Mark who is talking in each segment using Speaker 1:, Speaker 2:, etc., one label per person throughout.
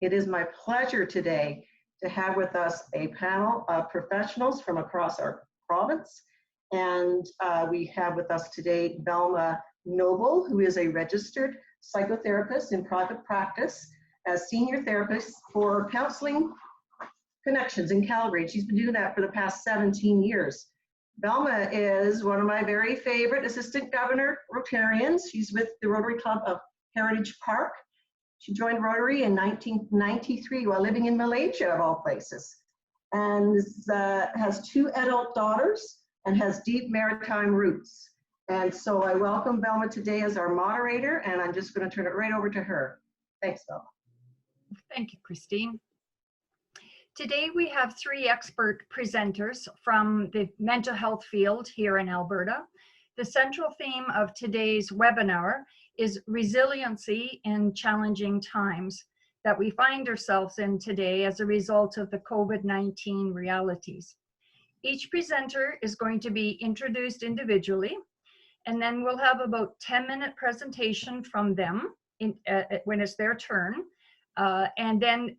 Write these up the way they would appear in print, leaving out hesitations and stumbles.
Speaker 1: It is my pleasure today to have with us a panel of professionals from across our province. And we have with us today Velma Noble, who is a registered psychotherapist in private practice as senior therapist for Counseling Connections in Calgary. She's been doing that for the past 17 years. Velma is one of my very favorite assistant governor Rotarians. She's with the Rotary Club of Heritage Park. She joined Rotary in 1993 while living in Malaysia, of all places, and has 2 adult daughters and has deep maritime roots. And so I welcome Velma today as our moderator, and I'm just going to turn it right over to her. Thanks, Velma.
Speaker 2: Thank you, Christine. Today we have 3 expert presenters from the mental health field here in Alberta. The central theme of today's webinar is resiliency in challenging times that we find ourselves in today as a result of the COVID-19 realities. Each presenter is going to be introduced individually, and then we'll have about 10-minute presentation from them when it's their turn. And then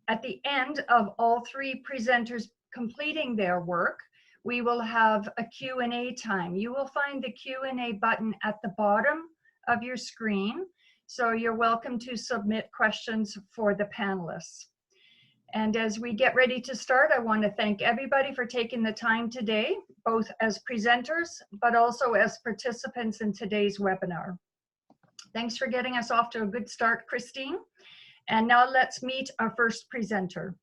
Speaker 2: at the end of all 3 presenters completing their work, we will have a Q&A time. You will find the Q&A button at the bottom of your screen, so you're welcome to submit questions for the panelists. And as we get ready to start, I want to thank everybody for taking the time today, both as presenters, but also as participants in today's webinar. Thanks for getting us off to a good start, Christine. And now let's meet our first presenter.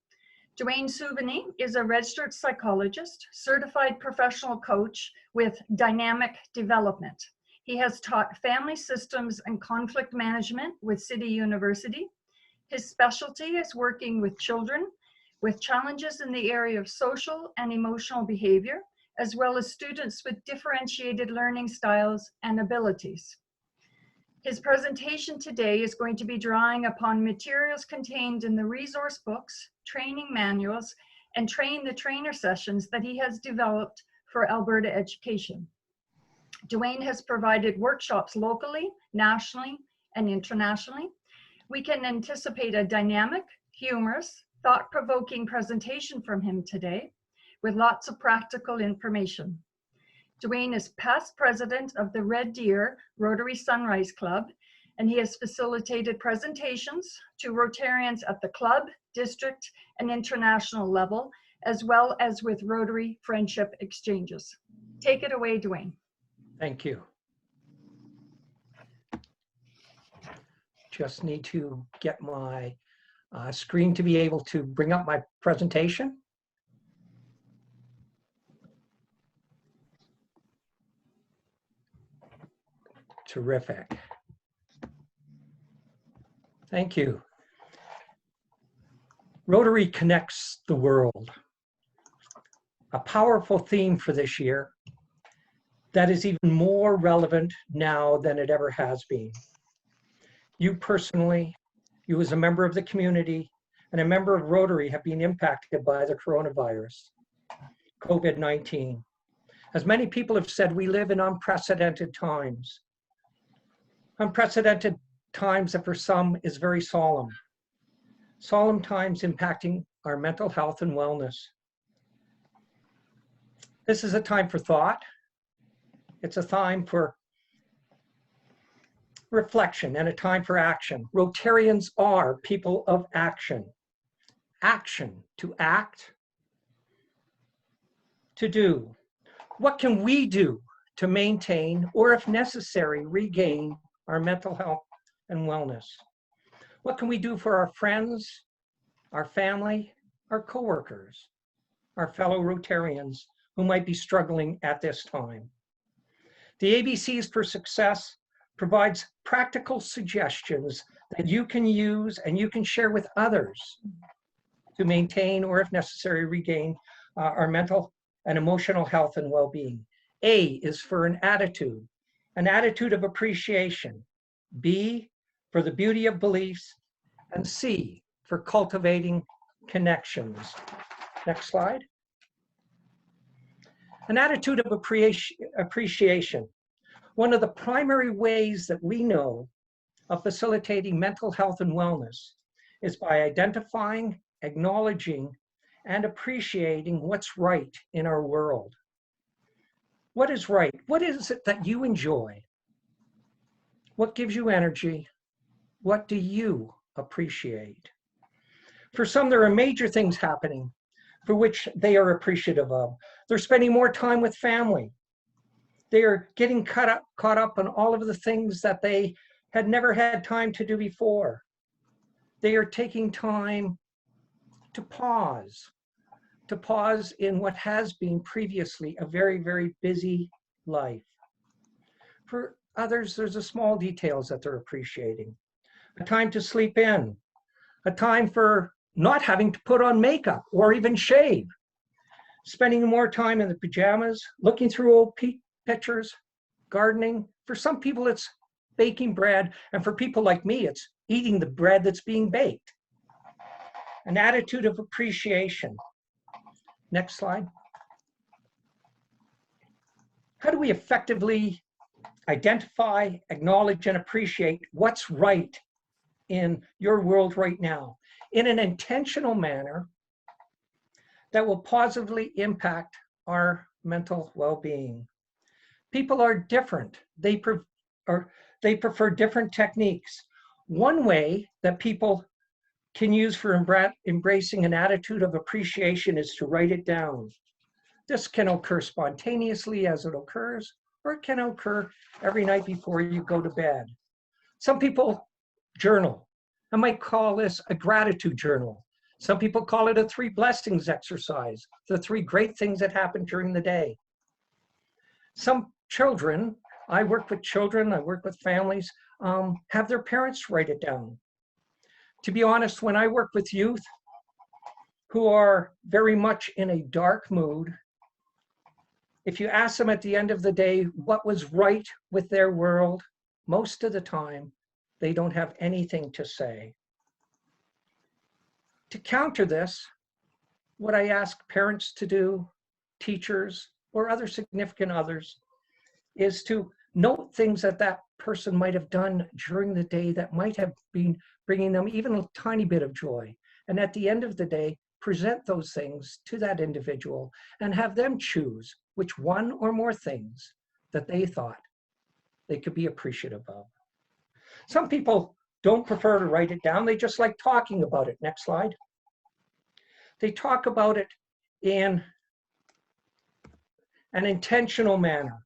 Speaker 2: Duane Souvigny is a registered psychologist, certified professional coach with dynamic development. He has taught family systems and conflict management with City University. His specialty is working with children with challenges in the area of social and emotional behavior, as well as students with differentiated learning styles and abilities. His presentation today is going to be drawing upon materials contained in the resource books, training manuals, and train the trainer sessions that he has developed for Alberta education. Duane has provided workshops locally, nationally, and internationally. We can anticipate a dynamic, humorous, thought-provoking presentation from him today with lots of practical information. Duane is past president of the Red Deer Rotary Sunrise Club, and he has facilitated presentations to Rotarians at the club, district, and international level, as well as with Rotary Friendship Exchanges. Take it away, Duane.
Speaker 3: Thank you. Just need to get my screen to be able to bring up my presentation. Terrific. Thank you. Rotary connects the world. A powerful theme for this year that is even more relevant now than it ever has been. You personally, you as a member of the community and a member of Rotary have been impacted by the coronavirus, COVID-19. As many people have said, we live in unprecedented times. Unprecedented times that for some is very solemn. Solemn times impacting our mental health and wellness. This is a time for thought. It's a time for reflection and a time for action. Rotarians are people of action. Action, to act, to do. What can we do to maintain, or if necessary, regain our mental health and wellness? What can we do for our friends, our family, our coworkers, our fellow Rotarians who might be struggling at this time? The ABCs for Success provides practical suggestions that you can use and you can share with others to maintain, or if necessary, regain our mental and emotional health and well-being. A is for an attitude of appreciation. B, for the beauty of beliefs. And C, for cultivating connections. Next slide. An attitude of appreciation. One of the primary ways that we know of facilitating mental health and wellness is by identifying, acknowledging, and appreciating what's right in our world. What is right? What is it that you enjoy? What gives you energy? What do you appreciate? For some, there are major things happening for which they are appreciative of. They're spending more time with family. They are getting caught up on all of the things that they had never had time to do before. They are taking time to pause in what has been previously a very, very busy life. For others, there's the small details that they're appreciating. A time to sleep in, a time for not having to put on makeup or even shave, spending more time in the pajamas, looking through old pictures, gardening. For some people, it's baking bread, and for people like me, it's eating the bread that's being baked. An attitude of appreciation. Next slide. How do we effectively identify, acknowledge, and appreciate what's right in your world right now in an intentional manner that will positively impact our mental well-being? People are different. They prefer different techniques. One way that people can use for embracing an attitude of appreciation is to write it down. This can occur spontaneously as it occurs, or it can occur every night before you go to bed. Some people journal. I might call this a gratitude journal. Some people call it a 3 blessings exercise, the 3 great things that happened during the day. Some children, I work with children, I work with families, have their parents write it down. To be honest, when I work with youth who are very much in a dark mood, if you ask them at the end of the day what was right with their world, most of the time, they don't have anything to say. To counter this, what I ask parents to do, teachers, or other significant others, is to note things that that person might have done during the day that might have been bringing them even a tiny bit of joy. And at the end of the day, present those things to that individual and have them choose which one or more things that they thought they could be appreciative of. Some people don't prefer to write it down. They just like talking about it. Next slide. They talk about it in an intentional manner.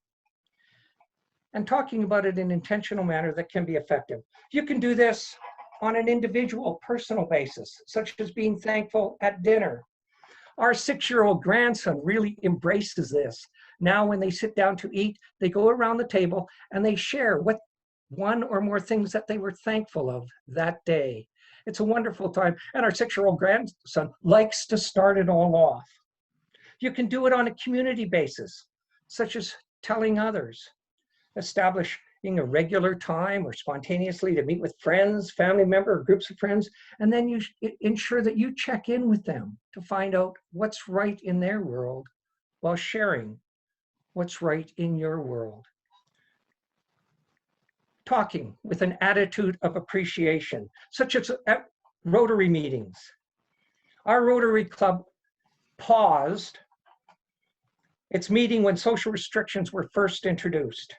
Speaker 3: And talking about it in an intentional manner that can be effective. You can do this on an individual, personal basis, such as being thankful at dinner. Our 6-year-old grandson really embraces this. Now when they sit down to eat, they go around the table and they share what one or more things that they were thankful of that day. It's a wonderful time. And our 6-year-old grandson likes to start it all off. You can do it on a community basis, such as telling others, establishing a regular time or spontaneously to meet with friends, family member, or groups of friends, and then you ensure that you check in with them to find out what's right in their world while sharing what's right in your world. Talking with an attitude of appreciation, such as at Rotary meetings. Our Rotary Club paused its meeting when social restrictions were first introduced.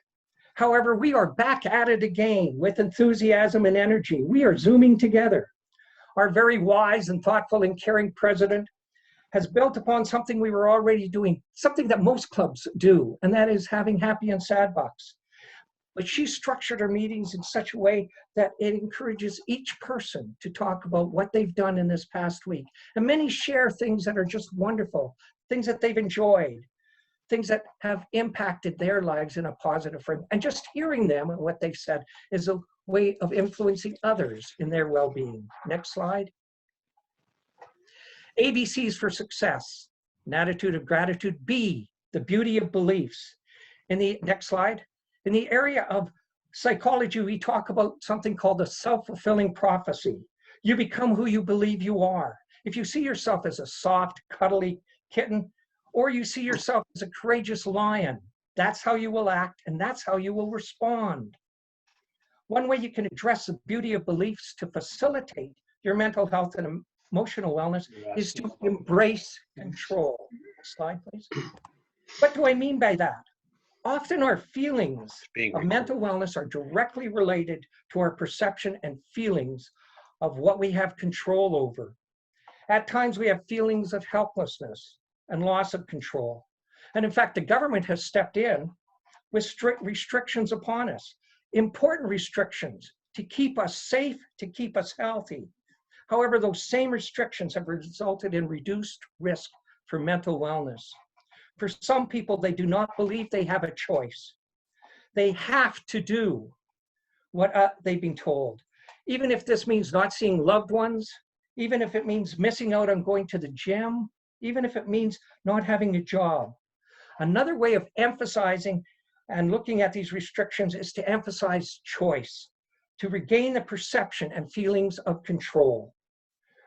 Speaker 3: However, we are back at it again with enthusiasm and energy. We are Zooming together. Our very wise and thoughtful and caring president has built upon something we were already doing, something that most clubs do, and that is having happy and sad bucks. But she structured her meetings in such a way that it encourages each person to talk about what they've done in this past week. And many share things that are just wonderful, things that they've enjoyed, things that have impacted their lives in a positive way. And just hearing them and what they've said is a way of influencing others in their well-being. Next slide. ABCs for success, an attitude of gratitude. B, the beauty of beliefs. In the next slide. In the area of psychology, we talk about something called the self-fulfilling prophecy. You become who you believe you are. If you see yourself as a soft, cuddly kitten, or you see yourself as a courageous lion, that's how you will act and that's how you will respond. One way you can address the beauty of beliefs to facilitate your mental health and emotional wellness is to embrace control. Next slide, please. What do I mean by that? Often our feelings of mental wellness are directly related to our perception and feelings of what we have control over. At times we have feelings of helplessness and loss of control. And in fact, the government has stepped in with strict restrictions upon us, important restrictions to keep us safe, to keep us healthy. However, those same restrictions have resulted in reduced risk for mental wellness. For some people, they do not believe they have a choice. They have to do what they've been told. Even if this means not seeing loved ones, even if it means missing out on going to the gym, even if it means not having a job. Another way of emphasizing and looking at these restrictions is to emphasize choice, to regain the perception and feelings of control.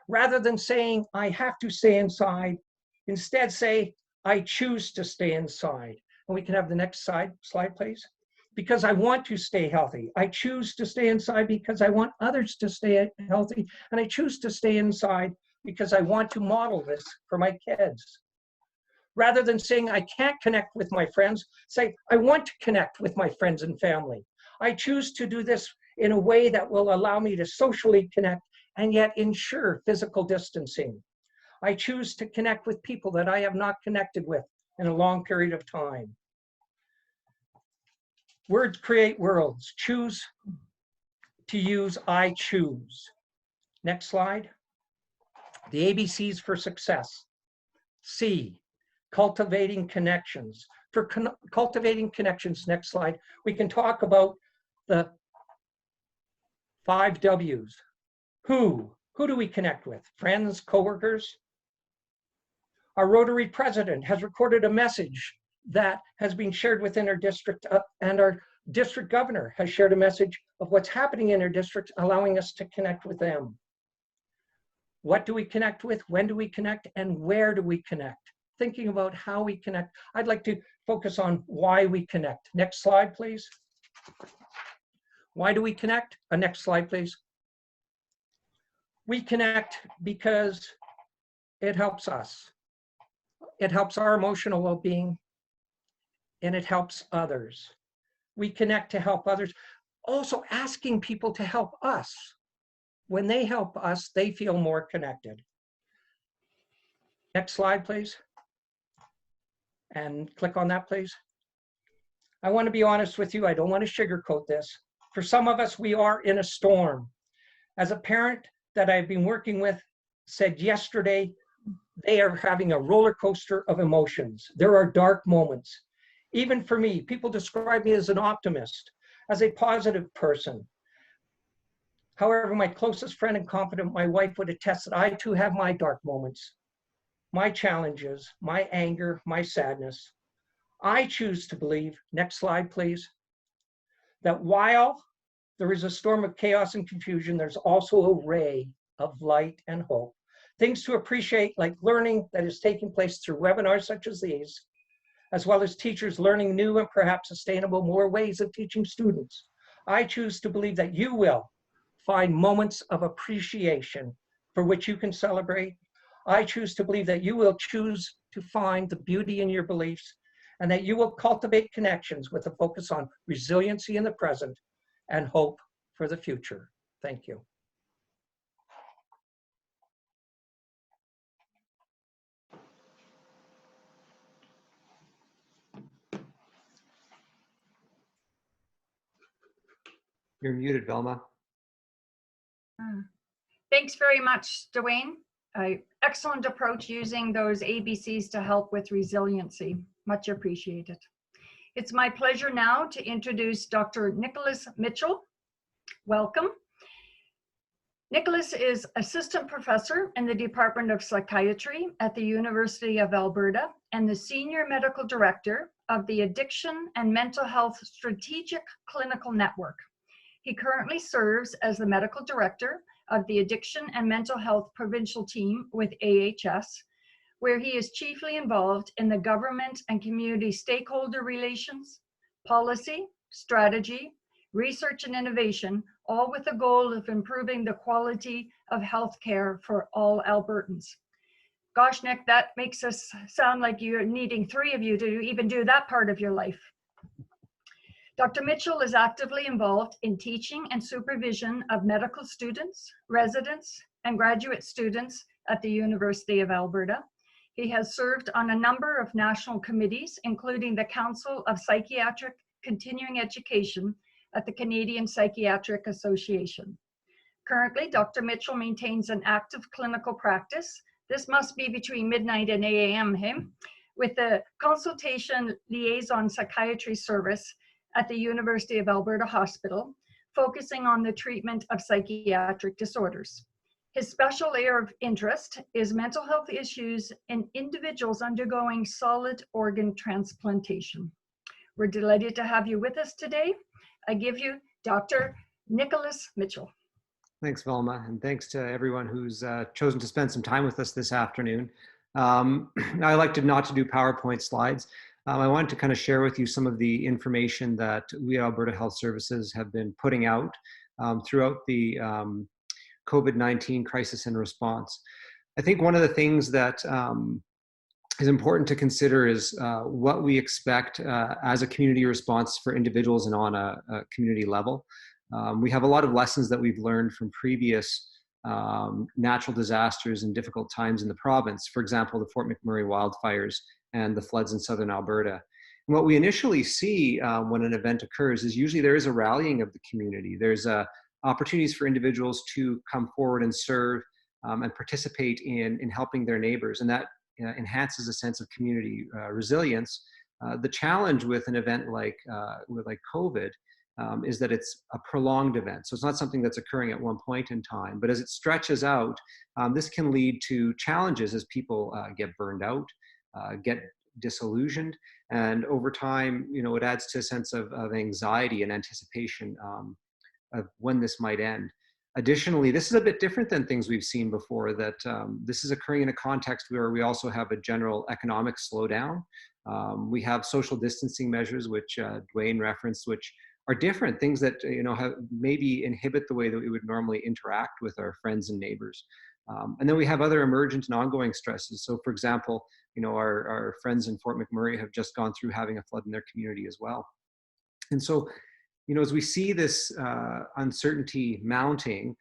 Speaker 3: Rather than saying, I have to stay inside, instead say, I choose to stay inside. And we can have the next slide, please. Because I want to stay healthy. I choose to stay inside because I want others to stay healthy. And I choose to stay inside because I want to model this for my kids. Rather than saying I can't connect with my friends, say I want to connect with my friends and family. I choose to do this in a way that will allow me to socially connect and yet ensure physical distancing. I choose to connect with people that I have not connected with in a long period of time. Words create worlds. Choose to use I choose. Next slide. The ABCs for success. C, cultivating connections. For cultivating connections, next slide, we can talk about the 5 W's. Who do we connect with? Friends, coworkers? Our Rotary president has recorded a message that has been shared within our district, and our district governor has shared a message of what's happening in our district, allowing us to connect with them. What do we connect with? When do we connect? And where do we connect? Thinking about how we connect. I'd like to focus on why we connect. Next slide, please. Why do we connect? Next slide, please. We connect because it helps us. It helps our emotional well-being, and it helps others. We connect to help others. Also asking people to help us. When they help us, they feel more connected. Next slide, please. And click on that, please. I want to be honest with you. I don't want to sugarcoat this. For some of us, we are in a storm. As a parent that I've been working with said yesterday, they are having a roller coaster of emotions. There are dark moments. Even for me, people describe me as an optimist, as a positive person. However, my closest friend and confidant, my wife, would attest that I too have my dark moments, my challenges, my anger, my sadness. I choose to believe, next slide please, that while there is a storm of chaos and confusion, there's also a ray of light and hope. Things to appreciate, like learning that is taking place through webinars such as these, as well as teachers learning new and perhaps sustainable more ways of teaching students. I choose to believe that you will find moments of appreciation for which you can celebrate. I choose to believe that you will choose to find the beauty in your beliefs, and that you will cultivate connections with a focus on resiliency in the present and hope for the future. Thank you.
Speaker 4: You're muted, Velma.
Speaker 2: Thanks very much, Dwayne. Excellent approach using those ABCs to help with resiliency. Much appreciated. It's my pleasure now to introduce Dr. Nicholas Mitchell. Welcome. Nicholas is assistant professor in the Department of Psychiatry at the University of Alberta and the senior medical director of the Addiction and Mental Health Strategic Clinical Network. He currently serves as the medical director of the Addiction and Mental Health Provincial Team with AHS, where he is chiefly involved in the government and community stakeholder relations, policy, strategy, research and innovation, all with the goal of improving the quality of healthcare for all Albertans. Gosh, Nick, that makes us sound like you're needing 3 of you to even do that part of your life. Dr. Mitchell is actively involved in teaching and supervision of medical students, residents, and graduate students at the University of Alberta. He has served on a number of national committees, including the Council of Psychiatric Continuing Education at the Canadian Psychiatric Association. Currently, Dr. Mitchell maintains an active clinical practice. This must be between midnight and 8 a.m. With the Consultation Liaison Psychiatry Service at the University of Alberta Hospital, focusing on the treatment of psychiatric disorders. His special area of interest is mental health issues in individuals undergoing solid organ transplantation. We're delighted to have you with us today. I give you Dr. Nicholas Mitchell.
Speaker 4: Thanks, Velma, and thanks to everyone who's chosen to spend some time with us this afternoon. I elected not to do PowerPoint slides. I wanted to kind of share with you some of the information that we at Alberta Health Services have been putting out throughout the COVID-19 crisis and response. I think one of the things that is important to consider is what we expect as a community response for individuals and on a community level. We have a lot of lessons that we've learned from previous natural disasters and difficult times in the province. For example, the Fort McMurray wildfires and the floods in southern Alberta. And what we initially see when an event occurs is usually there is a rallying of the community. There's opportunities for individuals to come forward and serve and participate in helping their neighbors, and that enhances a sense of community resilience. The challenge with an event like COVID is that it's a prolonged event. So it's not something that's occurring at one point in time, but as it stretches out, this can lead to challenges as people get burned out, get disillusioned, and over time, it adds to a sense of anxiety and anticipation of when this might end. Additionally, this is a bit different than things we've seen before, that this is occurring in a context where we also have a general economic slowdown. We have social distancing measures, which Dwayne referenced, which are different, things that maybe inhibit the way that we would normally interact with our friends and neighbors. And then we have other emergent and ongoing stresses. So for example, our friends in Fort McMurray have just gone through having a flood in their community as well. And so, as we see this uncertainty mounting,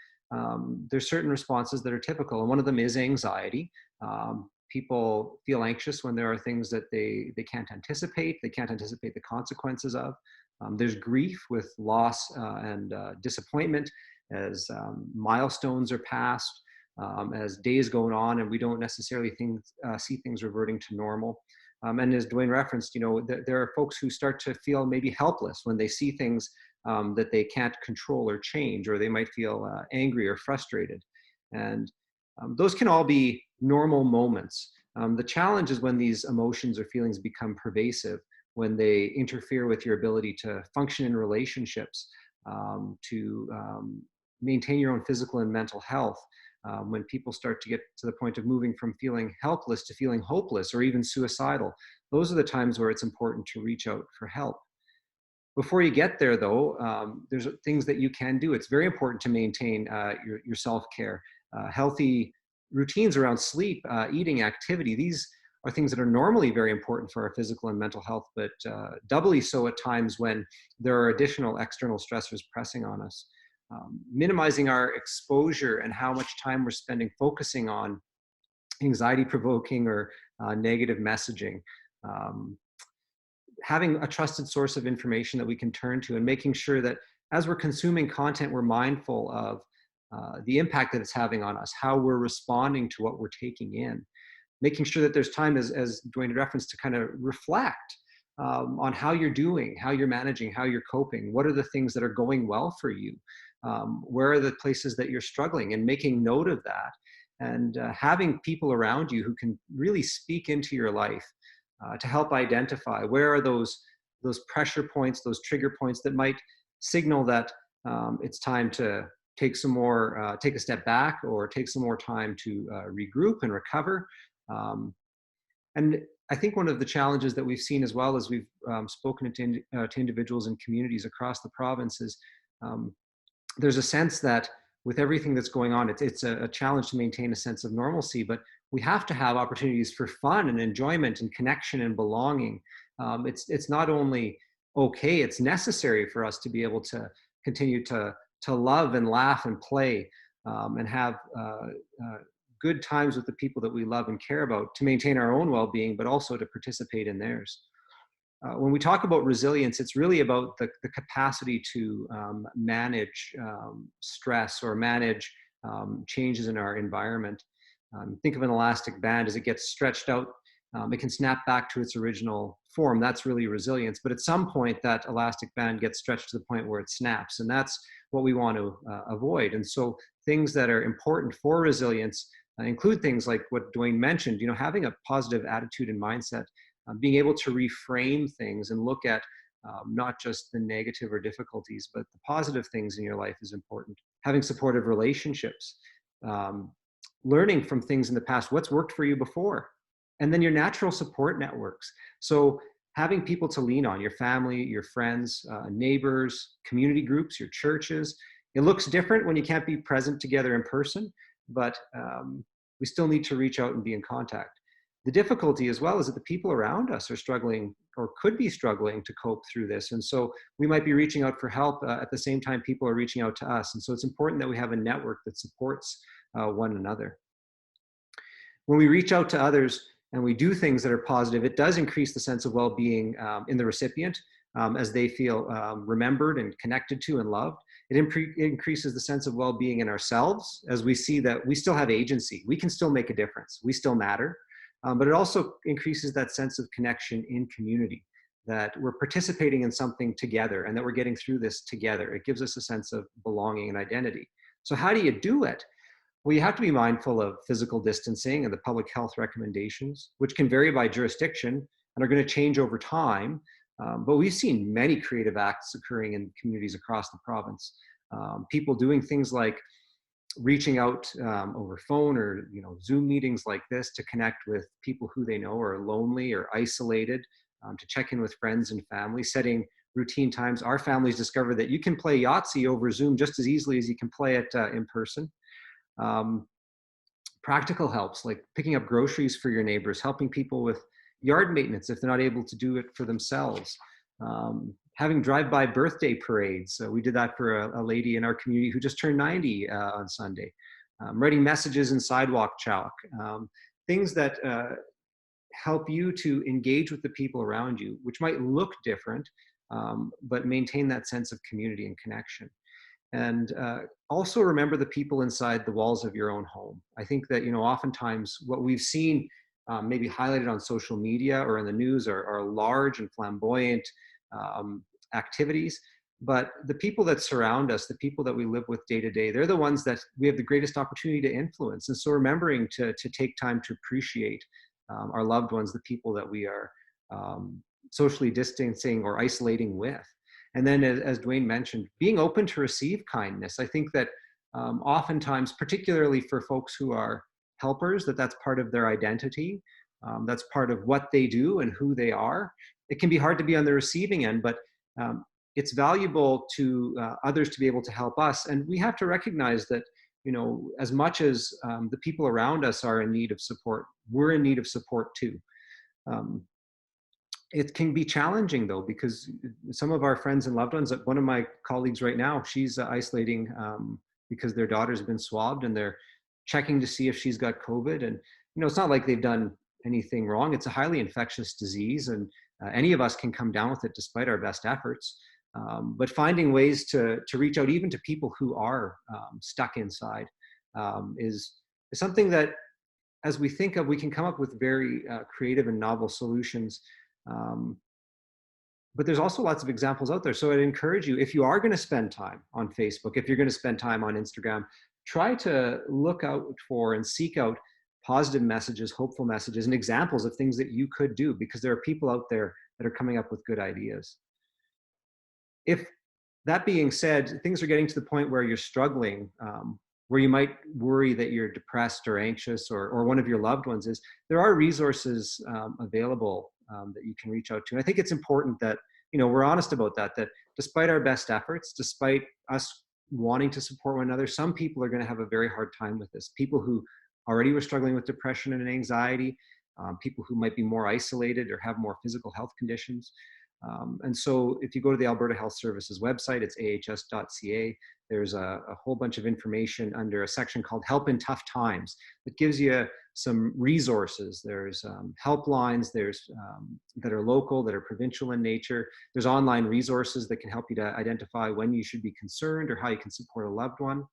Speaker 4: there's certain responses that are typical. And one of them is anxiety. People feel anxious when there are things that they can't anticipate. They can't anticipate the consequences of. There's grief with loss and disappointment as milestones are passed, as days go on and we don't necessarily see things reverting to normal. And as Dwayne referenced, there are folks who start to feel maybe helpless when they see things that they can't control or change, or they might feel angry or frustrated. And those can all be normal moments. The challenge is when these emotions or feelings become pervasive, when they interfere with your ability to function in relationships, to maintain your own physical and mental health. When people start to get to the point of moving from feeling helpless to feeling hopeless or even suicidal, those are the times where it's important to reach out for help. Before you get there, though, there's things that you can do. It's very important to maintain your self-care, healthy routines around sleep, eating, activity. These are things that are normally very important for our physical and mental health, but doubly so at times when there are additional external stressors pressing on us. Minimizing our exposure and how much time we're spending focusing on anxiety-provoking or negative messaging. Having a trusted source of information that we can turn to, and making sure that as we're consuming content, we're mindful of the impact that it's having on us, how we're responding to what we're taking in. Making sure that there's time, as Dwayne referenced, to kind of reflect on how you're doing, how you're managing, how you're coping. What are the things that are going well for you? Where are the places that you're struggling, and making note of that, and having people around you who can really speak into your life to help identify where are those pressure points, those trigger points that might signal that it's time to take a step back, or take some more time to regroup and recover. And I think one of the challenges that we've seen, as well as we've spoken to individuals and communities across the province, is there's a sense that with everything that's going on, it's a challenge to maintain a sense of normalcy, but we have to have opportunities for fun and enjoyment and connection and belonging. It's not only okay, it's necessary for us to be able to continue to love and laugh and play, and have good times with the people that we love and care about to maintain our own well-being, but also to participate in theirs. When we talk about resilience, it's really about the capacity to manage stress or manage changes in our environment. Think of an elastic band. As it gets stretched out, it can snap back to its original form. That's really resilience. But at some point, that elastic band gets stretched to the point where it snaps. And that's what we want to avoid. And so things that are important for resilience include things like what Dwayne mentioned, having a positive attitude and mindset, being able to reframe things and look at not just the negative or difficulties, but the positive things in your life is important. Having supportive relationships, learning from things in the past, what's worked for you before, and then your natural support networks. So having people to lean on, your family, your friends, neighbors, community groups, your churches. It looks different when you can't be present together in person, but we still need to reach out and be in contact. The difficulty as well is that the people around us are struggling or could be struggling to cope through this. And so we might be reaching out for help at the same time people are reaching out to us. And so it's important that we have a network that supports one another. When we reach out to others and we do things that are positive, it does increase the sense of well-being in the recipient as they feel remembered and connected to and loved. It increases the sense of well-being in ourselves as we see that we still have agency. We can still make a difference. We still matter. But it also increases that sense of connection in community, that we're participating in something together and that we're getting through this together. It gives us a sense of belonging and identity. So how do you do it? Well, you have to be mindful of physical distancing and the public health recommendations, which can vary by jurisdiction and are going to change over time. But we've seen many creative acts occurring in communities across the province. People doing things like reaching out over phone or Zoom meetings like this to connect with people who they know are lonely or isolated, to check in with friends and family, setting routine times. Our families discovered that you can play Yahtzee over Zoom just as easily as you can play it in person. Practical helps like picking up groceries for your neighbors, helping people with yard maintenance if they're not able to do it for themselves. Having drive-by birthday parades. We did that for a lady in our community who just turned 90 on Sunday. Writing messages in sidewalk chalk. Things that help you to engage with the people around you, which might look different, but maintain that sense of community and connection. And also remember the people inside the walls of your own home. I think that, oftentimes what we've seen maybe highlighted on social media or in the news are large and flamboyant activities, but the people that surround us, the people that we live with day to day, they're the ones that we have the greatest opportunity to influence. And so remembering to take time to appreciate our loved ones, the people that we are socially distancing or isolating with. And then as Dwayne mentioned, being open to receive kindness. I think that oftentimes, particularly for folks who are helpers, that's part of their identity. That's part of what they do and who they are. It can be hard to be on the receiving end, but it's valuable to others to be able to help us. And we have to recognize that, as much as the people around us are in need of support, we're in need of support too. It can be challenging though, because some of our friends and loved ones, one of my colleagues right now, she's isolating because their daughter's been swabbed and they're checking to see if she's got COVID. And, it's not like they've done anything wrong. It's a highly infectious disease and any of us can come down with it despite our best efforts. But finding ways to reach out even to people who are stuck inside is something that, as we think of, we can come up with very creative and novel solutions. But there's also lots of examples out there. So I'd encourage you, if you are going to spend time on Facebook, if you're going to spend time on Instagram, try to look out for and seek out positive messages, hopeful messages, and examples of things that you could do, because there are people out there that are coming up with good ideas. If that being said, things are getting to the point where you're struggling, where you might worry that you're depressed or anxious or one of your loved ones is, there are resources available that you can reach out to. And I think it's important that, we're honest about that despite our best efforts, despite us wanting to support one another. Some people are going to have a very hard time with this. People who already were struggling with depression and anxiety, people who might be more isolated or have more physical health conditions. And so if you go to the Alberta Health Services website, it's ahs.ca, there's a whole bunch of information under a section called Help in Tough Times that gives you some resources. There's helplines, there's that are local, that are provincial in nature. There's online resources that can help you to identify when you should be concerned or how you can support a loved one.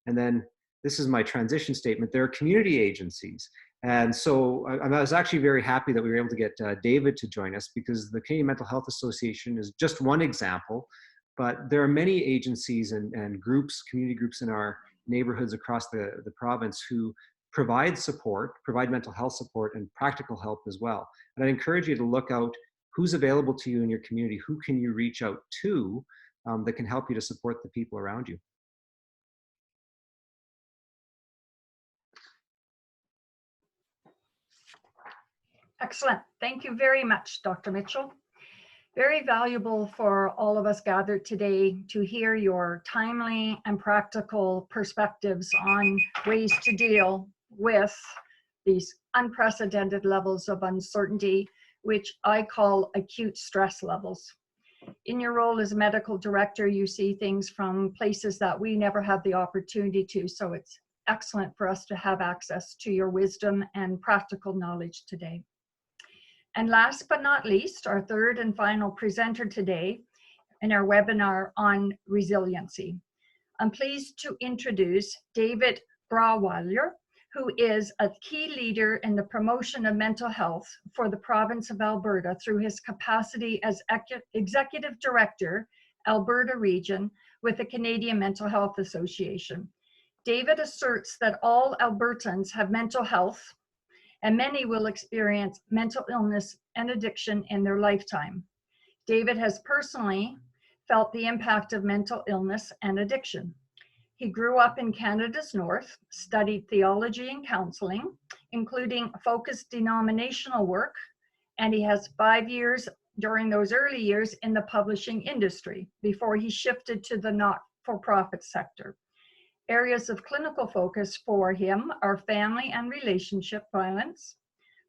Speaker 4: And then this is my transition statement. There are community agencies. And so I was actually very happy that we were able to get David to join us, because the Canadian Mental Health Association is just one example, but there are many agencies and groups, community groups in our neighborhoods across the province who provide support, provide mental health support and practical help as well. And I encourage you to look out who's available to you in your community, who can you reach out to that can help you to support the people around you.
Speaker 2: Excellent. Thank you very much, Dr. Mitchell. Very valuable for all of us gathered today to hear your timely and practical perspectives on ways to deal with these unprecedented levels of uncertainty, which I call acute stress levels. In your role as medical director, you see things from places that we never had the opportunity to, so it's excellent for us to have access to your wisdom and practical knowledge today. And last but not least, our third and final presenter today in our webinar on resiliency. I'm pleased to introduce David Brauweiler, who is a key leader in the promotion of mental health for the province of Alberta through his capacity as Executive Director, Alberta Region, with the Canadian Mental Health Association. David asserts that all Albertans have mental health, and many will experience mental illness and addiction in their lifetime. David has personally felt the impact of mental illness and addiction. He grew up in Canada's North, studied theology and counseling, including focused denominational work, and he has 5 years during those early years in the publishing industry before he shifted to the not-for-profit sector. Areas of clinical focus for him are family and relationship violence,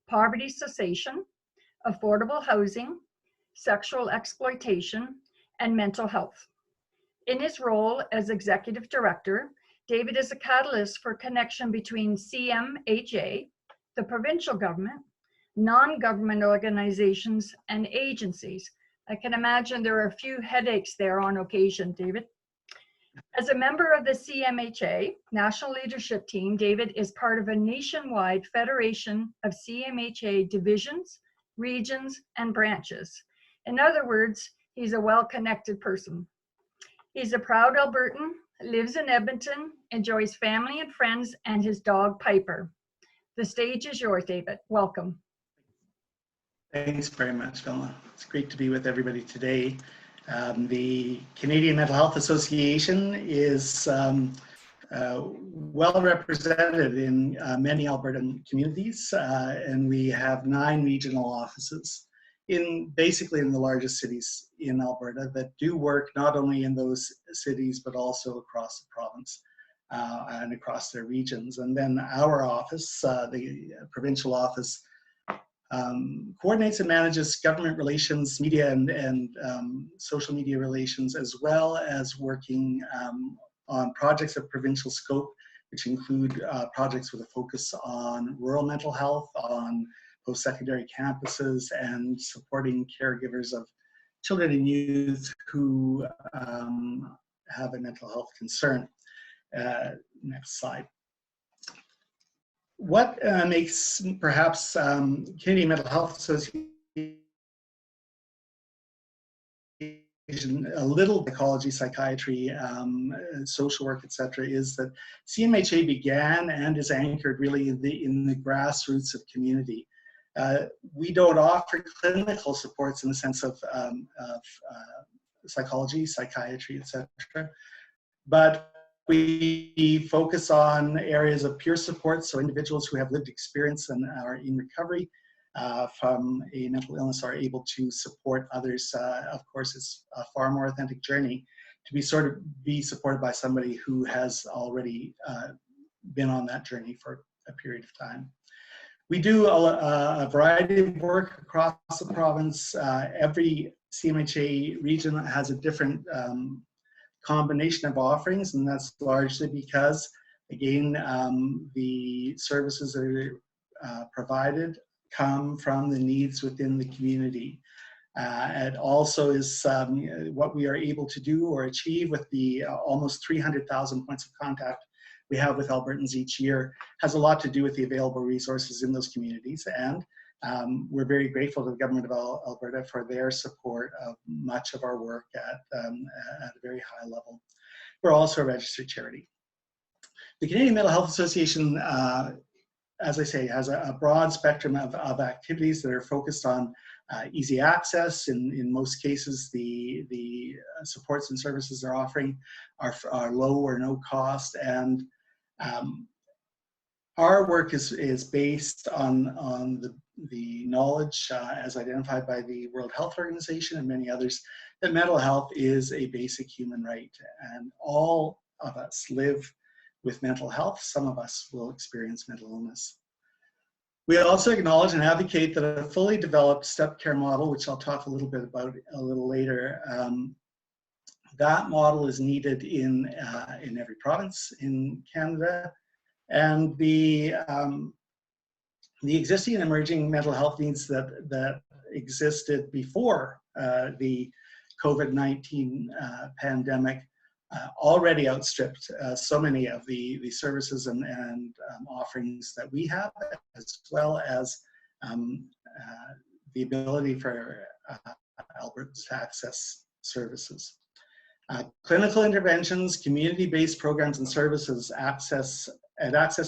Speaker 2: poverty cessation, affordable housing, sexual exploitation, and mental health. In his role as Executive Director, David is a catalyst for connection between CMHA, the provincial government, non-government organizations, and agencies. I can imagine there are a few headaches there on occasion, David. As a member of the CMHA National Leadership Team, David is part of a nationwide federation of CMHA divisions, regions, and branches. In other words, he's a well-connected person. He's a proud Albertan, lives in Edmonton, enjoys family and friends, and his dog Piper. The stage is yours, David. Welcome.
Speaker 5: Thanks very much, Velma. It's great to be with everybody today. The Canadian Mental Health Association is well represented in many Albertan communities, and we have 9 regional offices basically in the largest cities in Alberta that do work not only in those cities but also across the province and across their regions. And then our office, the provincial office, coordinates and manages government relations, media and social media relations, as well as working on projects of provincial scope, which include projects with a focus on rural mental health, on post-secondary campuses, and supporting caregivers of children and youth who have a mental health concern. Next slide. What makes perhaps Canadian Mental Health Association a little psychology, psychiatry, social work, etc., is that CMHA began and is anchored really in the grassroots of community. We don't offer clinical supports in the sense of psychology, psychiatry, etc., but we focus on areas of peer support, so individuals who have lived experience and are in recovery from a mental illness are able to support others. Of course, it's a far more authentic journey be supported by somebody who has already been on that journey for a period of time. We do a variety of work across the province. Every CMHA region has a different combination of offerings, and that's largely because, again, the services that are provided come from the needs within the community. It also is what we are able to do or achieve with the almost 300,000 points of contact we have with Albertans each year has a lot to do with the available resources in those communities. And we're very grateful to the Government of Alberta for their support of much of our work at a very high level. We're also a registered charity. The Canadian Mental Health Association, as I say, has a broad spectrum of activities that are focused on easy access. In most cases, the supports and services they're offering are low or no cost, and our work is based on the knowledge as identified by the World Health Organization and many others that mental health is a basic human right, and all of us live with mental health. Some of us will experience mental illness. We also acknowledge and advocate that a fully developed step care model, which I'll talk a little bit about a little later, that model is needed in every province in Canada. And the existing and emerging mental health needs that existed before the COVID-19 pandemic already outstripped so many of the services and offerings that we have, as well as the ability for Albertans to access services. Clinical interventions, community-based programs and services, access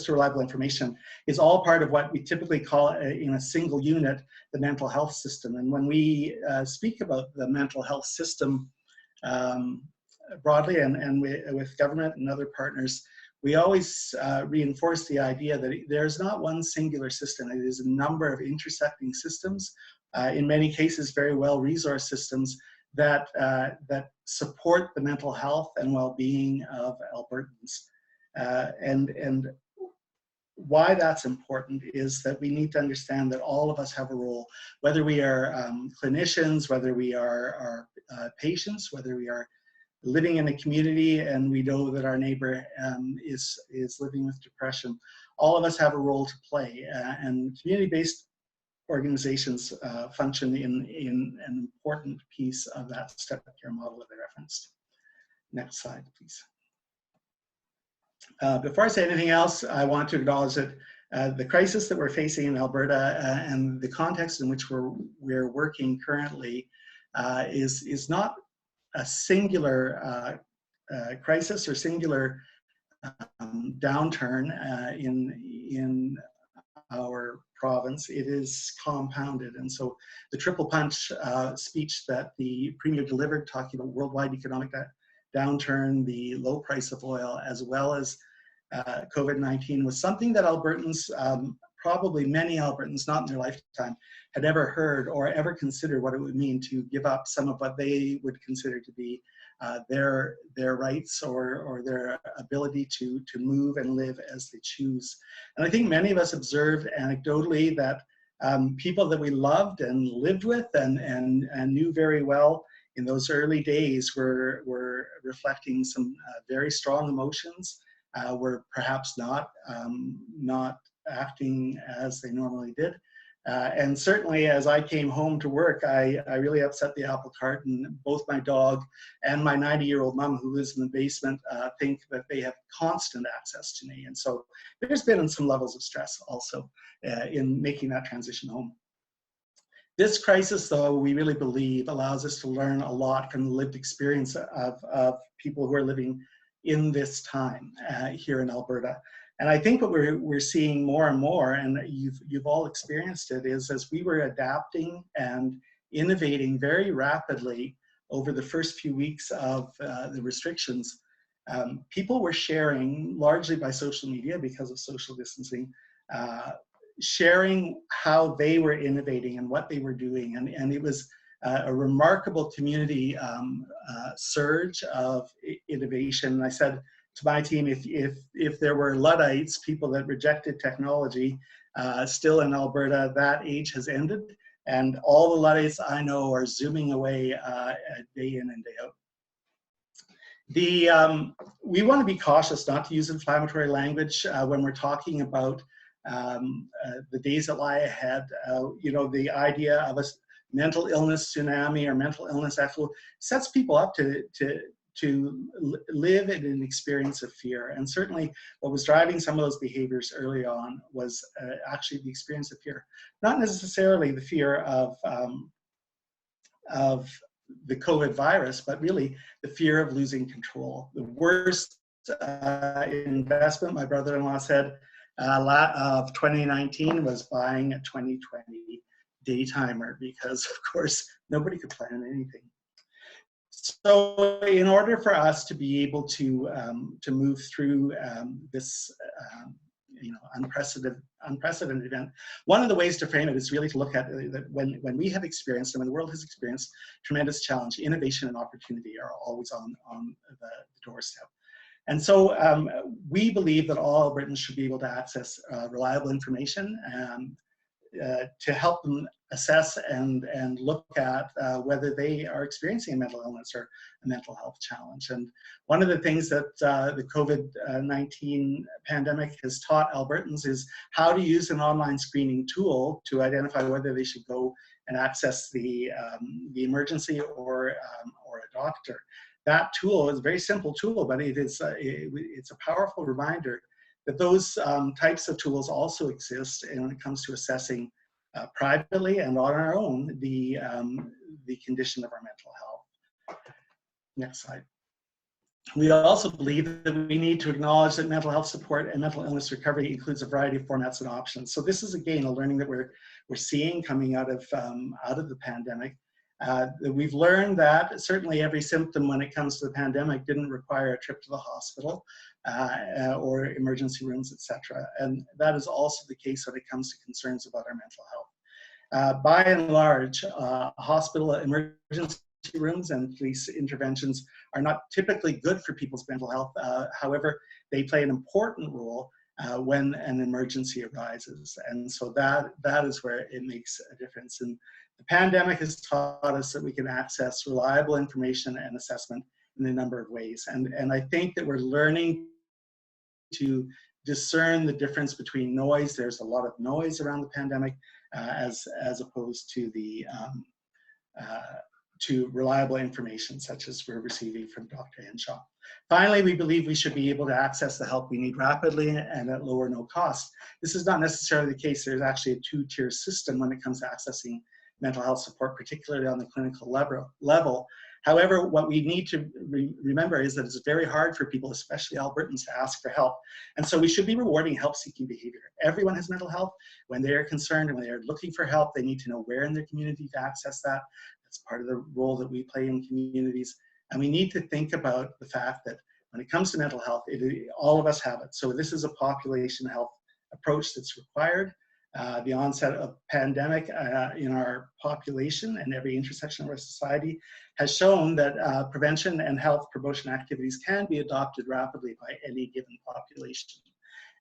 Speaker 5: to reliable information is all part of what we typically call in a single unit the mental health system. And when we speak about the mental health system broadly and with government and other partners, we always reinforce the idea that there's not one singular system. It is a number of intersecting systems, in many cases very well-resourced systems that support the mental health and well-being of Albertans. And why that's important is that we need to understand that all of us have a role, whether we are clinicians, whether we are patients, whether we are living in a community and we know that our neighbor is living with depression. All of us have a role to play, and community-based organizations function in an important piece of that step care model that I referenced. Next slide, please. Before I say anything else, I want to acknowledge that the crisis that we're facing in Alberta and the context in which we're working currently is not a singular crisis or singular downturn in our province. It is compounded, and so the triple punch speech that the Premier delivered, talking about worldwide economic downturn, the low price of oil, as well as COVID-19, was something that Albertans, probably many Albertans, not in their lifetime, had ever heard or ever considered what it would mean to give up some of what they would consider to be their rights or their ability to move and live as they choose. And I think many of us observed anecdotally that people that we loved and lived with and knew very well in those early days were reflecting some very strong emotions, were perhaps not acting as they normally did. And certainly as I came home to work, I really upset the apple cart, and both my dog and my 90-year-old mom, who lives in the basement, think that they have constant access to me. And so there's been some levels of stress also in making that transition home. This crisis, though, we really believe allows us to learn a lot from the lived experience of people who are living in this time here in Alberta. And I think what we're seeing more and more, and you've all experienced it, is as we were adapting and innovating very rapidly over the first few weeks of the restrictions, people were sharing, largely by social media because of social distancing, sharing how they were innovating and what they were doing. And it was a remarkable community surge of innovation. And I said to my team, if there were Luddites, people that rejected technology, still in Alberta, that age has ended. And all the Luddites I know are zooming away day in and day out. We want to be cautious not to use inflammatory language when we're talking about the days that lie ahead. You know, the idea of a mental illness tsunami or mental illness effluent sets people up to live in an experience of fear. And certainly what was driving some of those behaviors early on was actually the experience of fear. Not necessarily the fear of the COVID virus, but really the fear of losing control. The worst investment, my brother-in-law said, of 2019 was buying a 2020 daytimer, because of course nobody could plan anything. So in order for us to be able to move through this you know, unprecedented event, one of the ways to frame it is really to look at that when we have experienced, and when the world has experienced tremendous challenge, innovation and opportunity are always on the doorstep. And so we believe that all Albertans should be able to access reliable information to help them assess and look at whether they are experiencing a mental illness or a mental health challenge. And one of the things that the COVID-19 pandemic has taught Albertans is how to use an online screening tool to identify whether they should go and access the emergency or a doctor. That tool is a very simple tool, but it's a powerful reminder that those types of tools also exist when it comes to assessing privately and on our own the condition of our mental health. Next slide. We also believe that we need to acknowledge that mental health support and mental illness recovery includes a variety of formats and options. So this is again a learning that we're seeing coming out of the pandemic. We've learned that certainly every symptom when it comes to the pandemic didn't require a trip to the hospital or emergency rooms, etc. And that is also the case when it comes to concerns about our mental health. By and large, hospital emergency rooms and police interventions are not typically good for people's mental health. However, they play an important role when an emergency arises. And so that is where it makes a difference. And the pandemic has taught us that we can access reliable information and assessment in a number of ways. And I think that we're learning to discern the difference between noise. There's a lot of noise around the pandemic as opposed to to reliable information such as we're receiving from Dr. Henshaw. Finally, we believe we should be able to access the help we need rapidly and at low or no cost. This is not necessarily the case. There's actually a two-tier system when it comes to accessing mental health support, particularly on the clinical level. However, what we need to remember is that it's very hard for people, especially Albertans, to ask for help. And so we should be rewarding help-seeking behavior. Everyone has mental health. When they are concerned and when they are looking for help, they need to know where in their community to access that. That's part of the role that we play in communities. And we need to think about the fact that when it comes to mental health, all of us have it. So this is a population health approach that's required. The onset of pandemic in our population and every intersection of our society has shown that prevention and health promotion activities can be adopted rapidly by any given population.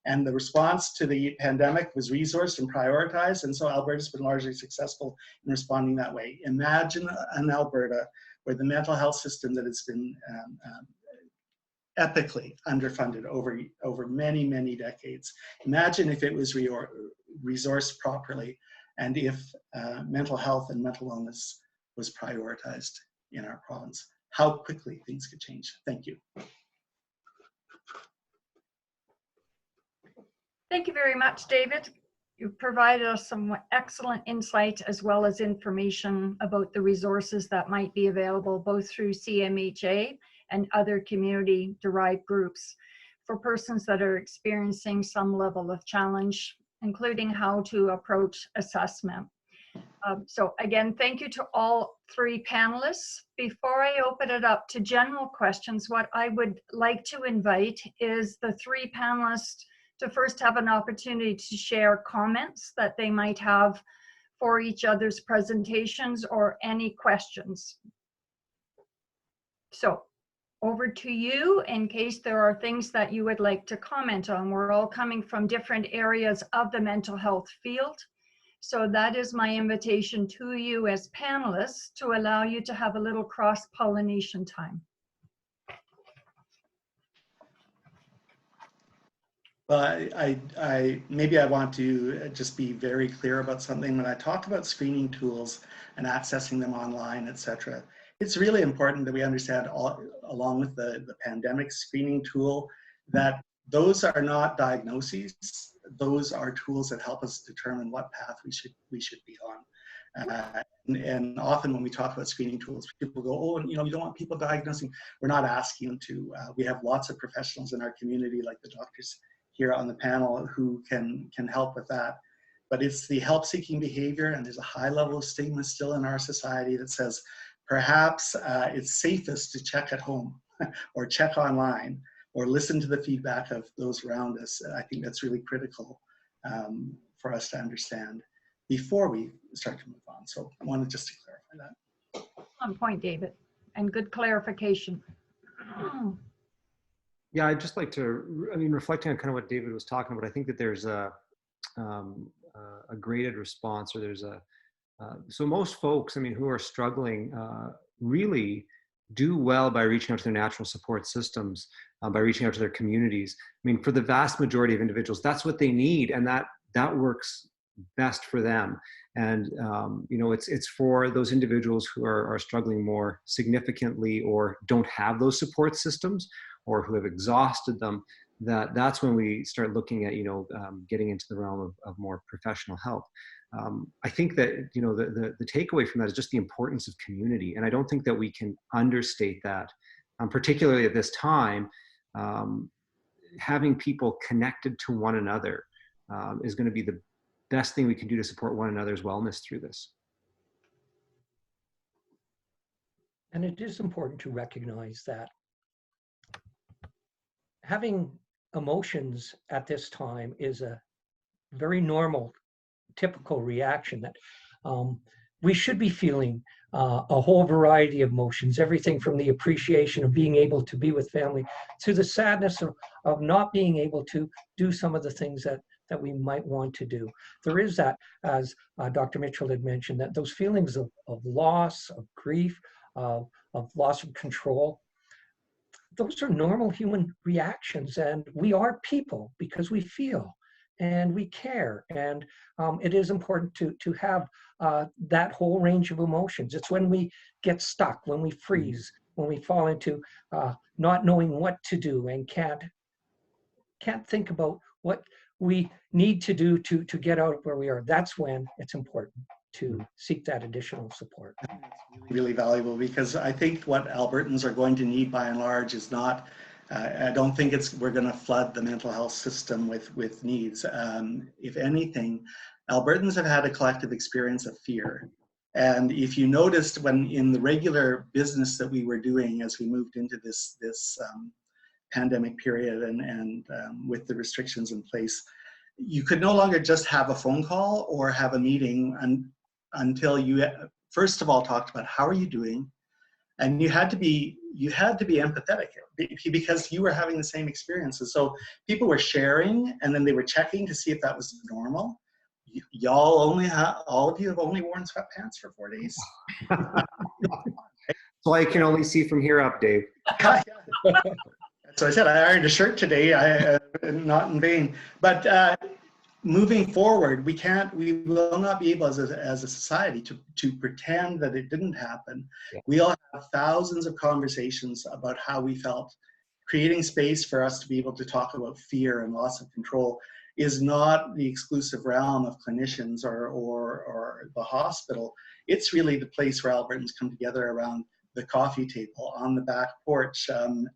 Speaker 5: And the response to the pandemic was resourced and prioritized, and so Alberta's been largely successful in responding that way. Imagine an Alberta where the mental health system that has been epically underfunded over many, many decades. Imagine if it was resourced properly and if mental health and mental wellness was prioritized in our province. How quickly things could change. Thank you.
Speaker 2: Thank you very much, David. You've provided us some excellent insight as well as information about the resources that might be available both through CMHA and other community-derived groups for persons that are experiencing some level of challenge, including how to approach assessment. So again, thank you to all three panelists. Before I open it up to general questions, what I would like to invite is the three panelists to first have an opportunity to share comments that they might have for each other's presentations or any questions. So over to you in case there are things that you would like to comment on. We're all coming from different areas of the mental health field. So that is my invitation to you as panelists to allow you to have a little cross-pollination time.
Speaker 5: Well, maybe I want to just be very clear about something. When I talk about screening tools and accessing them online, etc., it's really important that we understand, along with the pandemic screening tool, that those are not diagnoses. Those are tools that help us determine what path we should be on. And often when we talk about screening tools, people go, oh, you don't want people diagnosing. We're not asking them to. We have lots of professionals in our community, like the doctors here on the panel, who can help with that. But it's the help-seeking behavior, and there's a high level of stigma still in our society that says perhaps it's safest to check at home or check online or listen to the feedback of those around us. I think that's really critical for us to understand before we start to move on. So I wanted just to clarify that.
Speaker 2: On point, David, and good clarification.
Speaker 4: Yeah, I'd just like to, reflecting on kind of what David was talking about, I think that there's a graded response, or there's so most folks, who are struggling really do well by reaching out to their natural support systems, by reaching out to their communities. For the vast majority of individuals, that's what they need, and that works best for them. And it's for those individuals who are struggling more significantly or don't have those support systems, or who have exhausted them, that's when we start looking at getting into the realm of more professional help. I think that the takeaway from that is just the importance of community, and I don't think that we can understate that, particularly at this time. Having people connected to one another is going to be the best thing we can do to support one another's wellness through this.
Speaker 3: And it is important to recognize that having emotions at this time is a very normal, typical reaction that we should be feeling a whole variety of emotions, everything from the appreciation of being able to be with family to the sadness of not being able to do some of the things that we might want to do. There is that, as Dr. Mitchell had mentioned, that those feelings of loss, of grief, of loss of control, those are normal human reactions, and we are people because we feel and we care, and it is important to have that whole range of emotions. It's when we get stuck, when we freeze, when we fall into not knowing what to do and can't think about what we need to do to get out of where we are. That's when it's important to seek that additional support.
Speaker 5: It's really valuable, because I think what Albertans are going to need by and large is not, I don't think we're going to flood the mental health system with needs. If anything, Albertans have had a collective experience of fear. And if you noticed, when in the regular business that we were doing as we moved into this pandemic period and with the restrictions in place, you could no longer just have a phone call or have a meeting until you first of all talked about how are you doing, and you had to be empathetic because you were having the same experiences. So people were sharing, and then they were checking to see if that was normal. All of you have only worn sweatpants for 4 days.
Speaker 4: So I can only see from here up, Dave.
Speaker 5: So I said I ironed a shirt today, not in vain. But moving forward, we will not be able as a society to pretend that it didn't happen. Yeah. We all have thousands of conversations about how we felt. Creating space for us to be able to talk about fear and loss of control is not the exclusive realm of clinicians or the hospital. It's really the place where Albertans come together around the coffee table, on the back porch,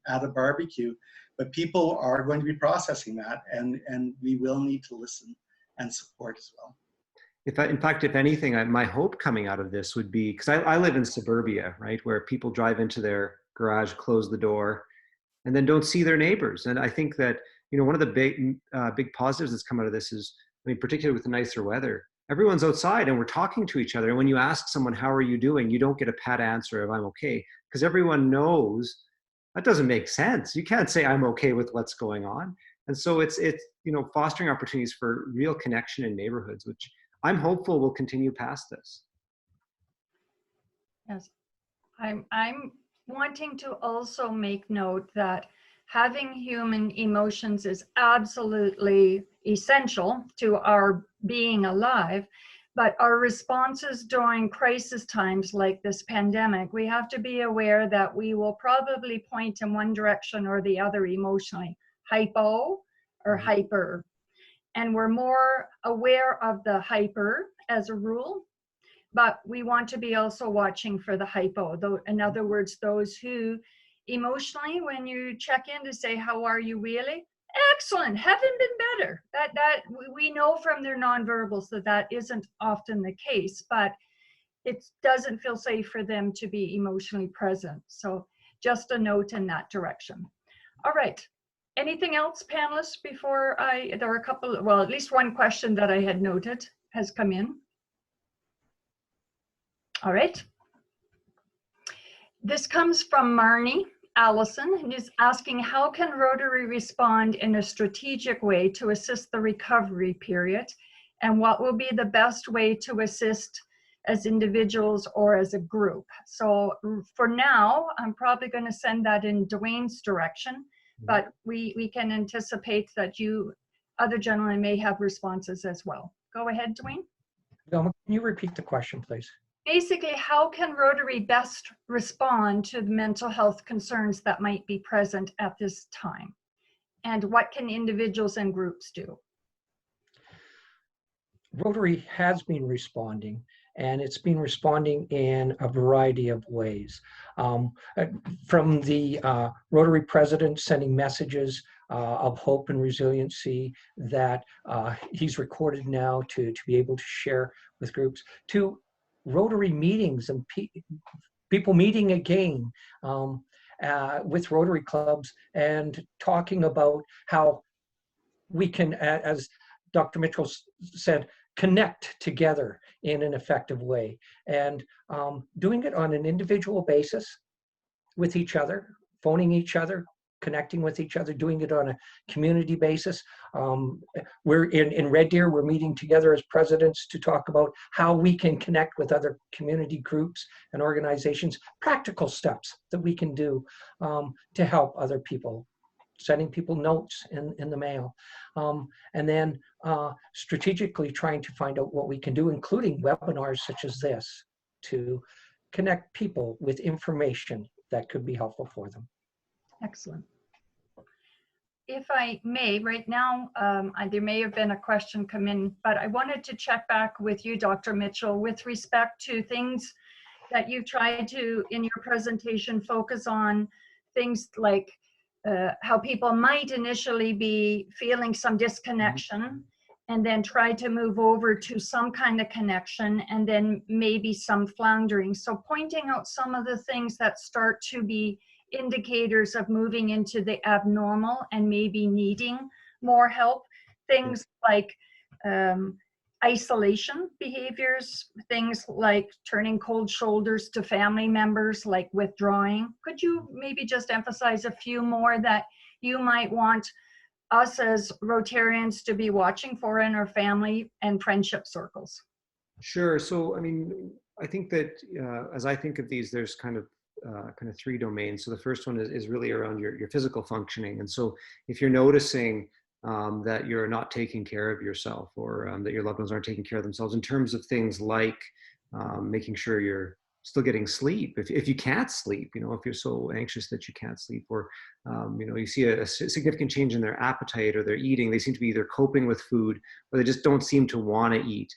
Speaker 5: at a barbecue. But people are going to be processing that, and we will need to listen and support as well.
Speaker 4: In fact, if anything, my hope coming out of this would be, because I live in suburbia, right, where people drive into their garage, close the door, and then don't see their neighbors. And I think that, one of the big positives that's come out of this is, particularly with the nicer weather, everyone's outside and we're talking to each other. And when you ask someone, how are you doing? You don't get a pat answer of I'm okay, because everyone knows that doesn't make sense. You can't say I'm okay with what's going on. And so it's fostering opportunities for real connection in neighborhoods, which I'm hopeful will continue past this.
Speaker 2: Yes, I'm wanting to also make note that having human emotions is absolutely essential to our being alive, but our responses during crisis times like this pandemic, we have to be aware that we will probably point in one direction or the other emotionally, hypo or hyper. And we're more aware of the hyper as a rule, but we want to be also watching for the hypo. In other words, those who emotionally, when you check in to say, how are you really? Excellent, haven't been better. That we know from their nonverbals that isn't often the case, but it doesn't feel safe for them to be emotionally present. So just a note in that direction. All right. Anything else, panelists, before there are a couple, well, at least one question that I had noted has come in. All right. This comes from Marnie Allison, and is asking, how can Rotary respond in a strategic way to assist the recovery period? And what will be the best way to assist as individuals or as a group? So for now, I'm probably going to send that in Dwayne's direction, but we can anticipate that you other gentlemen may have responses as well. Go ahead, Dwayne.
Speaker 3: Velma, can you repeat the question, please?
Speaker 2: Basically, how can Rotary best respond to the mental health concerns that might be present at this time? And what can individuals and groups do?
Speaker 3: Rotary has been responding, and it's been responding in a variety of ways. From the Rotary president sending messages of hope and resiliency that he's recorded now to be able to share with groups, to Rotary meetings and people meeting again with Rotary clubs and talking about how we can, as Dr. Mitchell said, connect together in an effective way, and doing it on an individual basis with each other, phoning each other, connecting with each other, doing it on a community basis. We're in Red Deer, we're meeting together as presidents to talk about how we can connect with other community groups and organizations, practical steps that we can do to help other people, sending people notes in the mail, and then strategically trying to find out what we can do, including webinars such as this, to connect people with information that could be helpful for them.
Speaker 2: Excellent. If I may, right now, there may have been a question come in, but I wanted to check back with you, Dr. Mitchell, with respect to things that you tried to, in your presentation, focus on things like how people might initially be feeling some disconnection and then try to move over to some kind of connection and then maybe some floundering. So pointing out some of the things that start to be indicators of moving into the abnormal and maybe needing more help. Things like isolation behaviors, things like turning cold shoulders to family members, like withdrawing. Could you maybe just emphasize a few more that you might want us as Rotarians to be watching for in our family and friendship circles?
Speaker 4: Sure. So, I mean, I think that as I think of these, there's kind of three domains. So the first one is really around your physical functioning. And so if you're noticing that you're not taking care of yourself, or that your loved ones aren't taking care of themselves in terms of things like making sure you're still getting sleep. If you can't sleep, you know, if you're so anxious that you can't sleep, or, you know, you see a significant change in their appetite or their eating, they seem to be either coping with food or they just don't seem to want to eat.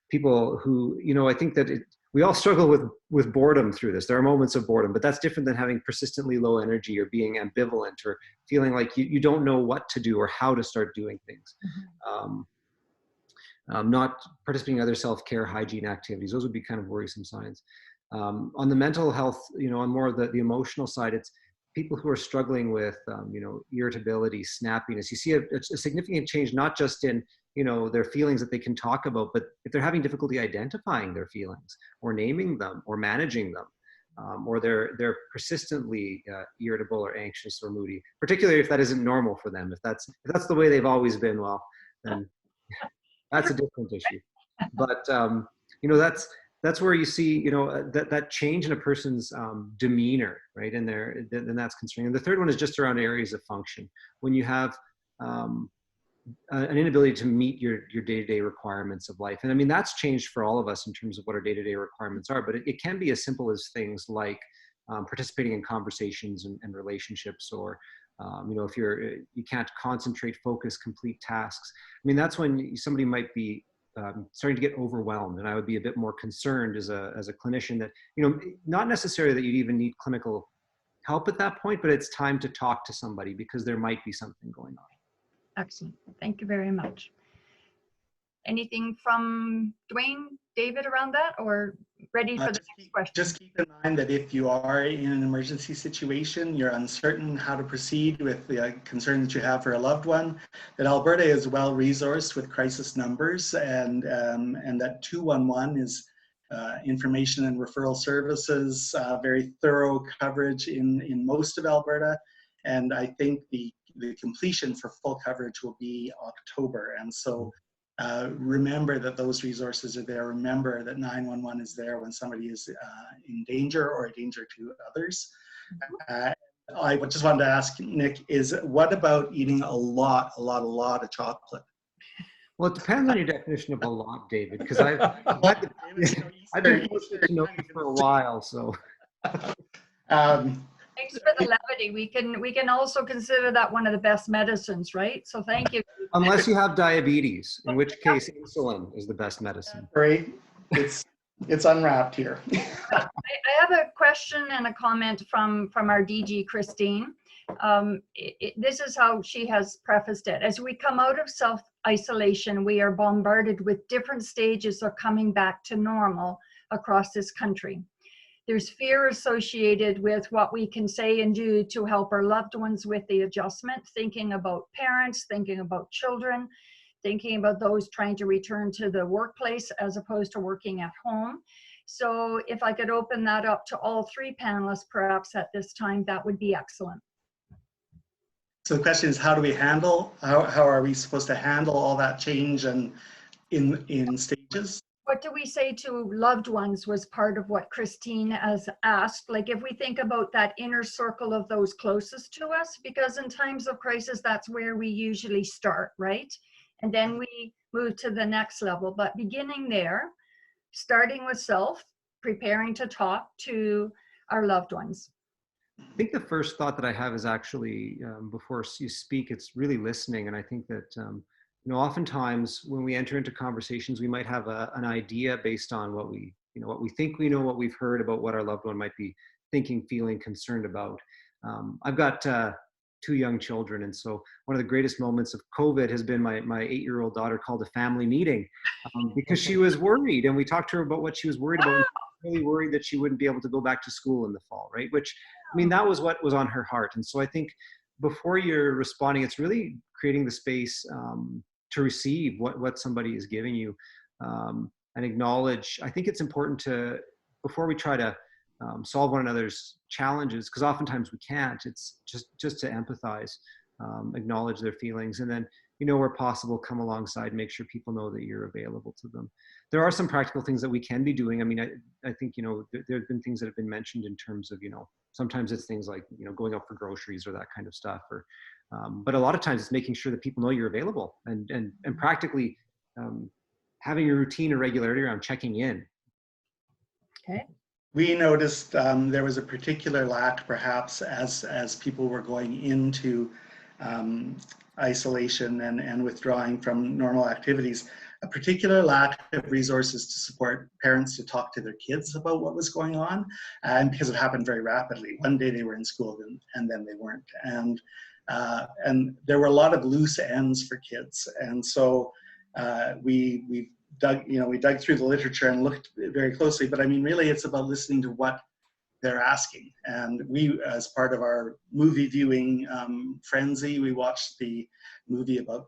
Speaker 4: People who, you know, I think that we all struggle with boredom through this. There are moments of boredom, but that's different than having persistently low energy or being ambivalent or feeling like you don't know what to do or how to start doing things. Not participating in other self-care, hygiene activities. Those would be kind of worrisome signs. On the mental health, you know, on more of the emotional side, it's people who are struggling with, you know, irritability, snappiness. You see a significant change, not just in their feelings that they can talk about. But if they're having difficulty identifying their feelings or naming them or managing them, or they're persistently irritable or anxious or moody, particularly if that isn't normal for them, if that's the way they've always been, well, then that's a different issue. But that's where you see that change in a person's demeanor, right? And then that's concerning. And the third one is just around areas of function. When you have an inability to meet your day-to-day requirements of life. And I mean, that's changed for all of us in terms of what our day-to-day requirements are, but it can be as simple as things like participating in conversations and relationships, or if you can't concentrate, focus, complete tasks. I mean, that's when somebody might be starting to get overwhelmed, and I would be a bit more concerned as a clinician that, not necessarily that you'd even need clinical help at that point, but it's time to talk to somebody because there might be something going on.
Speaker 2: Excellent. Thank you very much. Anything from Dwayne, David around that, or ready for the next question?
Speaker 5: Just keep in mind that if you are in an emergency situation, you're uncertain how to proceed with the concern that you have for a loved one, that Alberta is well resourced with crisis numbers, and that 211 is information and referral services, very thorough coverage in most of Alberta. And I think the completion for full coverage will be October. And so remember that those resources are there. Remember that 911 is there when somebody is in danger or a danger to others. I just wanted to ask Nick, what about eating a lot of chocolate?
Speaker 4: Well, it depends on your definition of a lot, David, because I've been fortunate to know you for a while, so.
Speaker 2: Thanks for the levity. We can also consider that one of the best medicines, right? So thank you.
Speaker 4: Unless you have diabetes, in which case insulin is the best medicine.
Speaker 5: Right. It's unwrapped here.
Speaker 2: I have a question and a comment from our DG, Christine. This is how she has prefaced it. As we come out of self-isolation, we are bombarded with different stages of coming back to normal across this country. There's fear associated with what we can say and do to help our loved ones with the adjustment, thinking about parents, thinking about children, thinking about those trying to return to the workplace as opposed to working at home. So if I could open that up to all three panelists perhaps at this time, that would be excellent.
Speaker 5: So the question is, how do we handle, how are we supposed to handle all that change and in stages?
Speaker 2: What do we say to loved ones was part of what Christine has asked. Like if we think about that inner circle of those closest to us, because in times of crisis, that's where we usually start, right? And then we move to the next level, but beginning there, starting with self, preparing to talk to our loved ones.
Speaker 4: I think the first thought that I have is actually, before you speak, it's really listening. And I think that, oftentimes when we enter into conversations, we might have an idea based on what we think we know, what we've heard about what our loved one might be thinking, feeling, concerned about. I've got 2 young children. And so one of the greatest moments of COVID has been my 8-year-old daughter called a family meeting because she was worried. And we talked to her about what she was worried about. Really worried that she wouldn't be able to go back to school in the fall, right? Which, I mean, that was what was on her heart. And so I think before you're responding, it's really creating the space to receive what somebody is giving you and acknowledge. I think it's important to, before we try to solve one another's challenges, because oftentimes we can't, it's just to empathize, acknowledge their feelings, and then, where possible, come alongside, make sure people know that you're available to them. There are some practical things that we can be doing. I mean, I think, there have been things that have been mentioned in terms of, sometimes it's things like, going out for groceries or that kind of stuff, or, but a lot of times it's making sure that people know you're available and practically having a routine or regularity around checking in.
Speaker 2: Okay.
Speaker 5: We noticed there was a particular lack, perhaps, as people were going into isolation and withdrawing from normal activities, a particular lack of resources to support parents to talk to their kids about what was going on, and because it happened very rapidly. One day they were in school and then they weren't, and there were a lot of loose ends for kids, and so we dug through the literature and looked very closely. But I mean, really, it's about listening to what they're asking. And we, as part of our movie viewing frenzy, we watched the movie about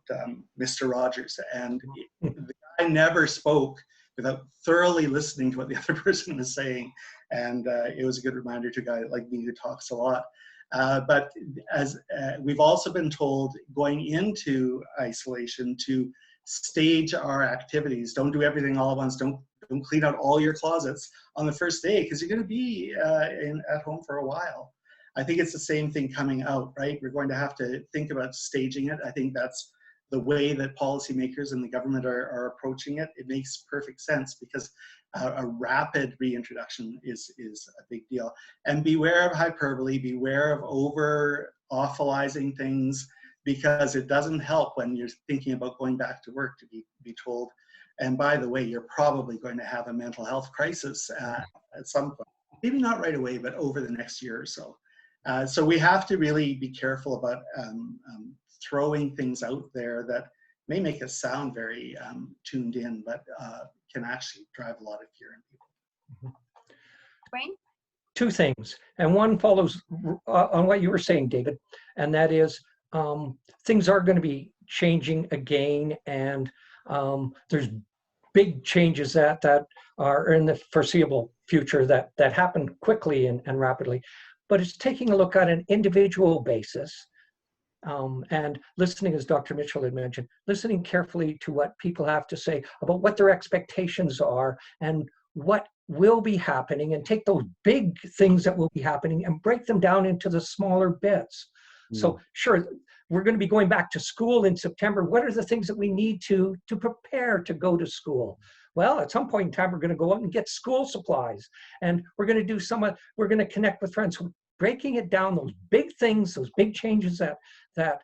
Speaker 5: Mr. Rogers, and the guy never spoke without thoroughly listening to what the other person was saying. And it was a good reminder to a guy like me who talks a lot. But as we've also been told going into isolation to stage our activities. Don't do everything all at once. Don't clean out all your closets on the first day, because you're going to be at home for a while. I think it's the same thing coming out, right? We're going to have to think about staging it. I think that's the way that policymakers and the government are approaching it. It makes perfect sense, because a rapid reintroduction is a big deal. And beware of hyperbole, beware of over awfulizing things, because it doesn't help when you're thinking about going back to work to be told, and by the way, you're probably going to have a mental health crisis at some point. Maybe not right away, but over the next year or so. So we have to really be careful about throwing things out there that may make us sound very tuned in, but can actually drive a lot of fear in people.
Speaker 2: Wayne?
Speaker 3: Two things, and one follows on what you were saying, David, and that is things are going to be changing again, and there's big changes that are in the foreseeable future that happen quickly and rapidly. But it's taking a look at an individual basis and listening, as Dr. Mitchell had mentioned, listening carefully to what people have to say about what their expectations are and what will be happening, and take those big things that will be happening and break them down into the smaller bits. So sure, we're going to be going back to school in September. What are the things that we need to prepare to go to school? Well, at some point in time, we're going to go out and get school supplies, and we're going to do we're going to connect with friends. Breaking it down, those big things, those big changes that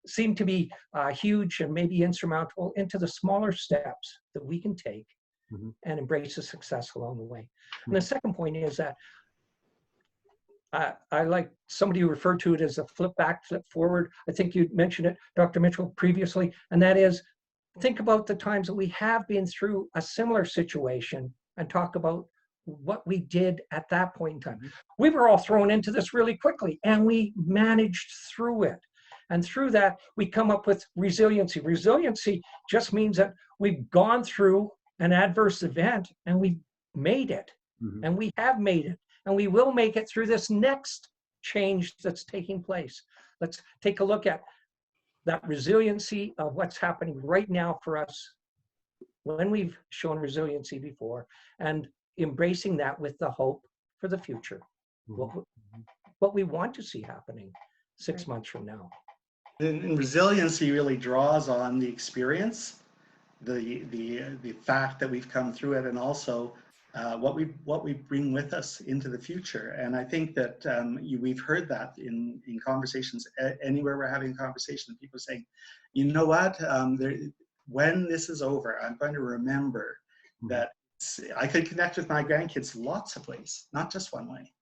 Speaker 3: seem to be huge and maybe insurmountable, into the smaller steps that we can take and embrace the success along the way. And the second point is that I like somebody who referred to it as a flip back, flip forward. I think you mentioned it, Dr. Mitchell, previously, and that is, think about the times that we have been through a similar situation and talk about what we did at that point in time. We were all thrown into this really quickly, and we managed through it. And through that, we come up with resiliency. Resiliency just means that we've gone through an adverse event and we made it, and we have made it, and we will make it through this next change that's taking place. Let's take a look at that resiliency of what's happening right now for us when we've shown resiliency before, and embracing that with the hope for the future, what we want to see happening 6 months from now.
Speaker 5: And resiliency really draws on the experience, the fact that we've come through it, and also what we bring with us into the future. And I think that we've heard that in conversations, anywhere we're having a conversation, people saying, you know what, when this is over, I'm going to remember that I could connect with my grandkids lots of ways, not just one way,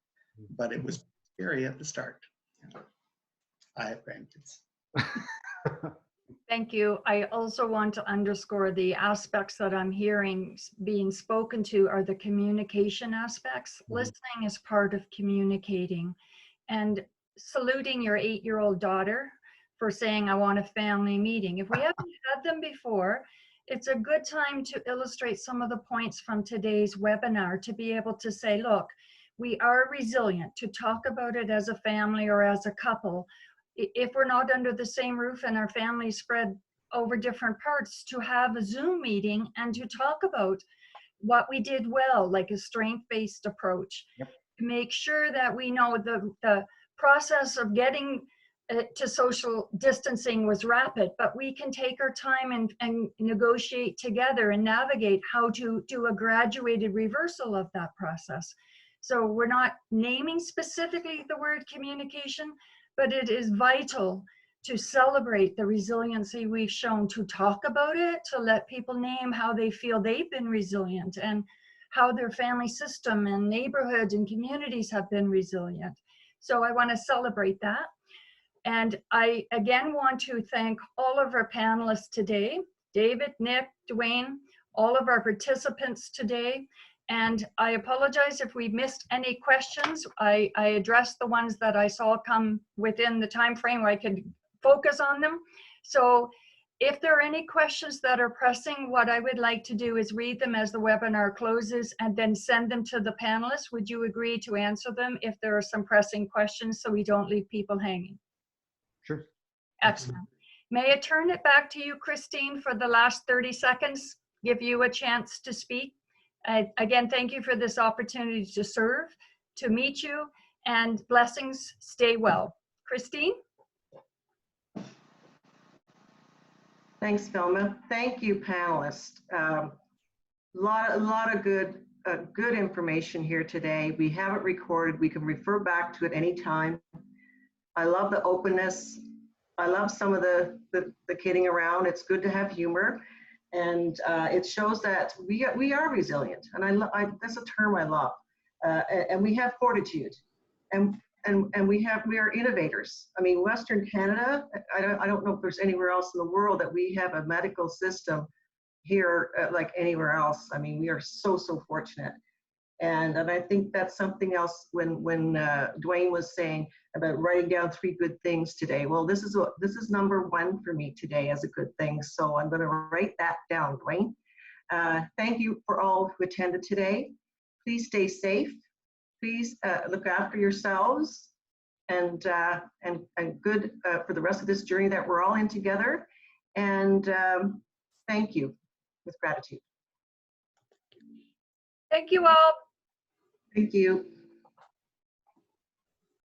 Speaker 5: but it was scary at the start. I have grandkids.
Speaker 2: Thank you. I also want to underscore the aspects that I'm hearing being spoken to are the communication aspects. Listening is part of communicating, and saluting your 8-year-old daughter for saying, I want a family meeting. If we haven't had them before, it's a good time to illustrate some of the points from today's webinar, to be able to say, look, we are resilient, to talk about it as a family or as a couple. If we're not under the same roof and our families spread over different parts, to have a Zoom meeting and to talk about what we did well, like a strength-based approach. To make sure that we know the process of getting to social distancing was rapid, but we can take our time and negotiate together and navigate how to do a graduated reversal of that process. So we're not naming specifically the word communication, but it is vital to celebrate the resiliency we've shown, to talk about it, to let people name how they feel they've been resilient and how their family system and neighborhoods and communities have been resilient. So I want to celebrate that. And I again want to thank all of our panelists today, David, Nick, Dwayne, all of our participants today. And I apologize if we missed any questions. I addressed the ones that I saw come within the time frame where I could focus on them. So if there are any questions that are pressing, what I would like to do is read them as the webinar closes and then send them to the panelists. Would you agree to answer them if there are some pressing questions so we don't leave people hanging?
Speaker 4: Sure.
Speaker 2: Excellent. May I turn it back to you, Christine, for the last 30 seconds, give you a chance to speak. Again, thank you for this opportunity to serve, to meet you, and blessings. Stay well. Christine?
Speaker 1: Thanks, Velma. Thank you, panelists. A lot of good information here today. We have it recorded. We can refer back to it anytime. I love the openness. I love some of the kidding around. It's good to have humor. And it shows that we are resilient, and that's a term I love. And we have fortitude, and we are innovators. I mean, Western Canada, I don't know if there's anywhere else in the world that we have a medical system here like anywhere else. I mean, we are so fortunate. And I think that's something else when Dwayne was saying about writing down 3 good things today. Well, this is number 1 for me today as a good thing. So I'm going to write that down, Dwayne. Thank you for all who attended today. Please stay safe. Please look after yourselves, and good for the rest of this journey that we're all in together. And thank you with gratitude.
Speaker 2: Thank you all.
Speaker 1: Thank you.